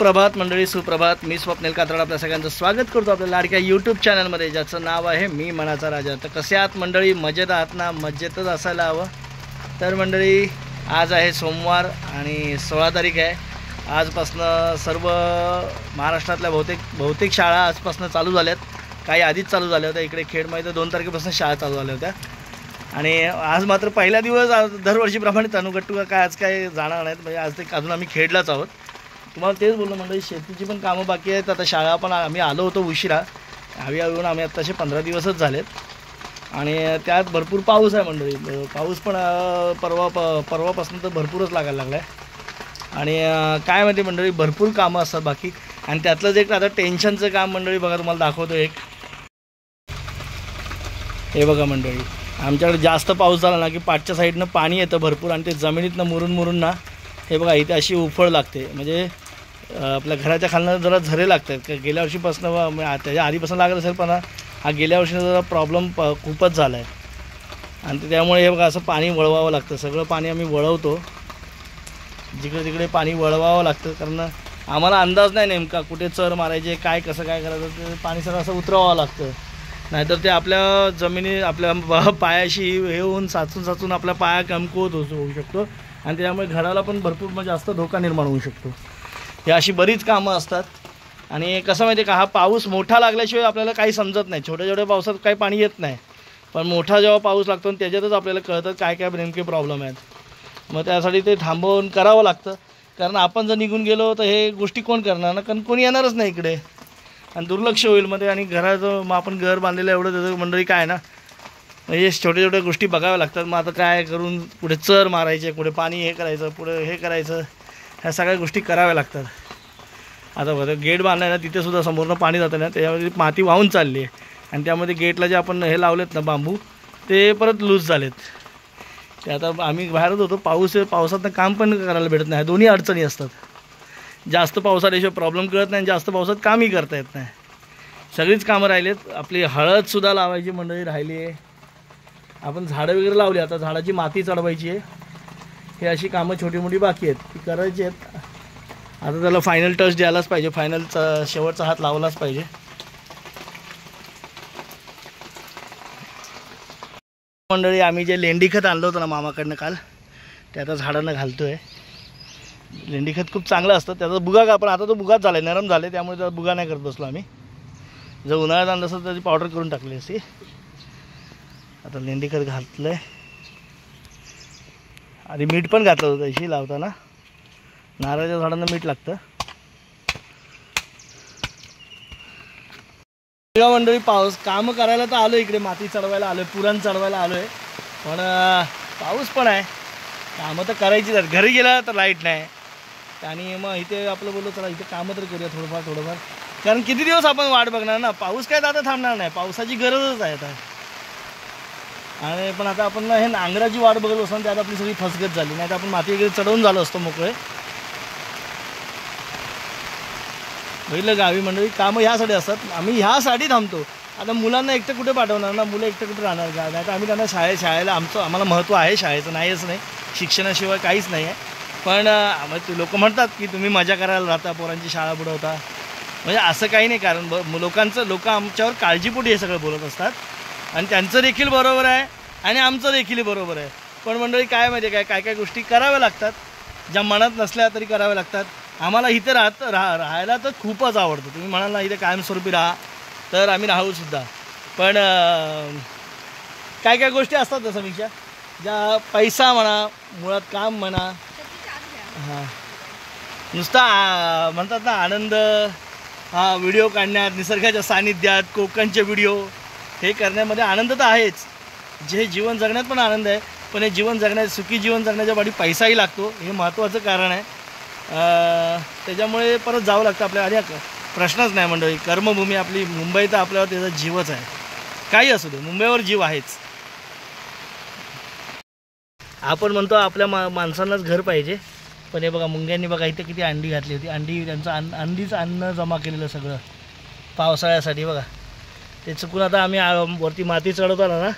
सुप्रभात मंडळी, सुप्रभात. मी स्वप्नील कात्रड आपल्या सगळ्यांचं स्वागत करतो आपल्या लाडक्या यूट्यूब चॅनलमध्ये, ज्याचं नाव आहे मी मनाचा राजा. तर कसे आहात मंडळी? मजेत आहात ना? मजेतच असायला हवं. तर मंडळी, आज आहे सोमवार आणि 16 तारीख आहे. आजपासनं सर्व महाराष्ट्रातल्या बहुतेक शाळा आजपासनं चालू झाल्यात. काही आधीच चालू झाल्या होत्या. इकडे खेडमध्ये 2 तारखेपासून शाळा चालू झाल्या होत्या. आणि आज मात्र पहिला दिवस. दरवर्षीप्रमाणे तनुगट्टू काय आज काय जाणार नाहीत, म्हणजे आज ते अजून आम्ही खेडलाच आहोत. तुम्हाला तेच बोललो मंडळी, शेतीची पण कामं बाकी आहेत. आता शाळा पण आम्ही आलो होतो उशिरा, येऊन आम्ही आत्ताशे 15 दिवसच झालेत. आणि त्यात भरपूर पाऊस आहे मंडळी. पाऊस पण परवापासून तर भरपूरच लागायला लागला आहे. आणि काय माहिती मंडळी, भरपूर कामं असतात बाकी. आणि त्यातलंच एक आता टेन्शनचं काम मंडळी बघा, तुम्हाला दाखवतो एक. हे बघा मंडळी, आमच्याकडे जास्त पाऊस झाला ना की पाठच्या साईडनं पाणी येतं भरपूर, आणि ते जमिनीतनं मुरून ना हे बघा इथे अशी उफळ लागते. म्हणजे आपल्या घराच्या खालनं जरा झरे लागतात. गेल्या वर्षीपासून त्याच्या आधीपासून लागत असेल, पण हा गेल्या वर्षीनं जरा प्रॉब्लेम खूपच झाला आहे. आणि त्यामुळे हे बघा असं पाणी वळवावं लागतं. सगळं पाणी आम्ही वळवतो, जिकडे तिकडे पाणी वळवावं लागतं. कारण आम्हाला अंदाज नाही नेमका कुठे चर मारायचे, काय कसं काय करायचं. ते पाणी सगळं असं उतरवावं लागतं, नाहीतर ते आपल्या जमिनी आपल्या पायाशी हे होऊन साचून आपल्या पाया कमकुवत होऊ शकतो. आणि त्यामुळे घराला पण भरपूर जास्त धोका निर्माण होऊ शकतो. हे अशी बरीच कामं असतात. आणि कसं माहिती आहे का, हा पाऊस मोठा लागल्याशिवाय आपल्याला काही समजत नाही. छोट्या पावसात काही पाणी येत नाही, पण मोठा जेव्हा पाऊस लागतो आणि त्याच्यातच आपल्याला कळतं काय नेमके प्रॉब्लेम आहेत. मग त्यासाठी ते थांबवून करावं लागतं. कारण आपण जर निघून गेलो तर हे गोष्टी कोण करणार ना, कारण कोणी येणारच नाही इकडे, आणि दुर्लक्ष होईल मध्ये. आणि घराचं मग आपण घर बांधलेलं एवढं त्याचं मंडळी काय ना, म्हणजे छोट्या गोष्टी बघाव्या लागतात. मग आता काय करून पुढे चर मारायचे, पुढे पाणी हे करायचं, पुढे हे करायचं, ह्या सगळ्या गोष्टी कराव्या लागतात. आता बघा गेट बांधलं आहे ना, तिथेसुद्धा समोरनं पाणी जातं ना, त्याच्यामध्ये माती वाहून चालली आहे. आणि त्यामध्ये गेटला जे आपण हे लावलेत ना बांबू, ते परत लूज झालेत. ते आता आम्ही बाहेरच होतो, पावसातनं काम पण करायला भेटत नाही. दोन्ही अडचणी असतात. जास्त पाऊस आल्याशिवाय प्रॉब्लेम कळत नाही, जास्त पावसात कामही करता येत नाही. सगळीच कामं राहिलेत. आपली हळदसुद्धा लावायची मंडळी राहिली आहे. आपण झाडं वगैरे लावली, आता झाडाची माती चढवायची आहे. हे अशी कामं छोटी मोठी बाकी आहेत, ती करायची आहेत. आता त्याला फायनल टच द्यायलाच पाहिजे, फायनलचा शेवटचा हात लावलाच पाहिजे. मंडळी, आम्ही जे लेंडी खत आणलं होतं ना मामाकडनं काल, ते आता झाडांना घालतो आहे. लेंडी खत खूप चांगलं असतं. त्याचा बुगा का, पण आता तो बुगाच झाला आहे, नरम झाले, त्यामुळे त्याचा बुगा नाही करत बसलो आम्ही. जर उन्हाळ्यात आणलं असतं त्याची पावडर करून टाकली असती. आता लेंडी खत घातलं आहे. आधी मीठ पण घातलं होतं तशी लावताना. नारळाच्या झाडांना मीठ लागतं. मंडळी, पाऊस कामं करायला तर आलो, इकडे माती चढवायला आलो आहे, पुरण चढवायला आलो आहे. पण पाऊस पण आहे, कामं तर करायचीच आहेत. घरी गेला तर लाईट नाही, आणि मग इथे आपलं बोललो चला इथे कामं तर करूया थोडंफार. कारण किती दिवस आपण वाट बघणार ना, पाऊस काय आता थांबणार नाही, पावसाची गरजच आहे आता. आणि पण आता आपण हे नांगराची वाट बघत असतो, त्यात आपली सगळी फसगत झाली. नाही तर आपण माती वगैरे चढवून झालो असतो मोकळे. पहिलं गावी मंडळी कामं ह्यासाठी असतात, आम्ही ह्यासाठी थांबतो. आता मुलांना एकटं कुठे पाठवणार ना, मुलं एकटं कुठे राहणार का? नाही तर आम्ही त्यांना शाळेला आम्हाला महत्त्व आहे शाळेचं, नाहीच नाही, शिक्षणाशिवाय काहीच नाही आहे. पण लोक म्हणतात की तुम्ही मजा करायला राहता, पोरांची शाळा बुडवता. म्हणजे असं काही नाही, कारण लोक आमच्यावर काळजीपोटी हे सगळं बोलत असतात. आणि त्यांचं देखील बरोबर आहे आणि आमचं देखील बरोबर आहे. पण मंडळी काय माहिती आहे काय गोष्टी कराव्या लागतात, ज्या मनात नसल्या तरी कराव्या लागतात. आम्हाला इथे राहायला तर खूपच आवडतं. तुम्ही म्हणाल ना इथे कायमस्वरूपी राहा, तर आम्ही राहूसुद्धा. पण काय गोष्टी असतात ना समीक्षा, ज्या पैसा म्हणा, मुळात काम म्हणा, हां नुसता म्हणतात ना आनंद, हा व्हिडिओ काढण्यात, निसर्गाच्या सानिध्यात, कोकणचे व्हिडिओ हे करण्यामध्ये आनंद तर आहेच. जे जीवन जगण्यात पण आनंद आहे, पण हे सुखी जीवन जगण्याच्या पाठी पैसाही लागतो, हे महत्त्वाचं कारण आहे. त्याच्यामुळे परत जावं लागतं आपल्याला. आणि प्रश्नच नाही मंडळी, कर्मभूमी आपली मुंबई तर आपल्यावर त्याचा जीवच आहे. काही असू दे, मुंबईवर जीव आहेच. आपण म्हणतो आपल्या माणसांनाच घर पाहिजे, पण हे बघा मुंग्यांनी बघा इथे किती अंडी घातली होती. त्यांचं अंडीचं अन्न जमा केलेलं सगळं पावसाळ्यासाठी बघा. ते चुकून आता आम्ही वरती माती चढवताना ना,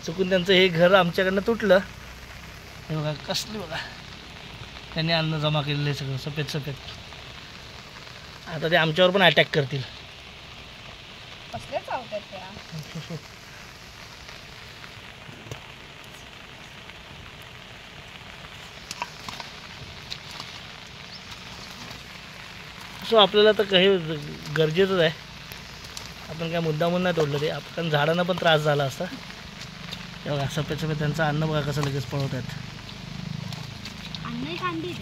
चुकून त्यांचं हे घर आमच्याकडनं तुटलं. हे बघा कसली बघा त्यांनी अन्न जमा केलेलं आहे सगळं सफेद. आता ते आमच्यावर पण अटॅक करतील. कसले चावतात त्या. सो आपल्याला तर काही गरजेचंच आहे. आपण काय मुद्दामून नाही तोडलं ते, आपण झाडांना पण त्रास झाला असता. तेव्हा सफेद सफेद त्यांचं अन्न बघा कसं लगेच पळवतात. अन्नही कांदी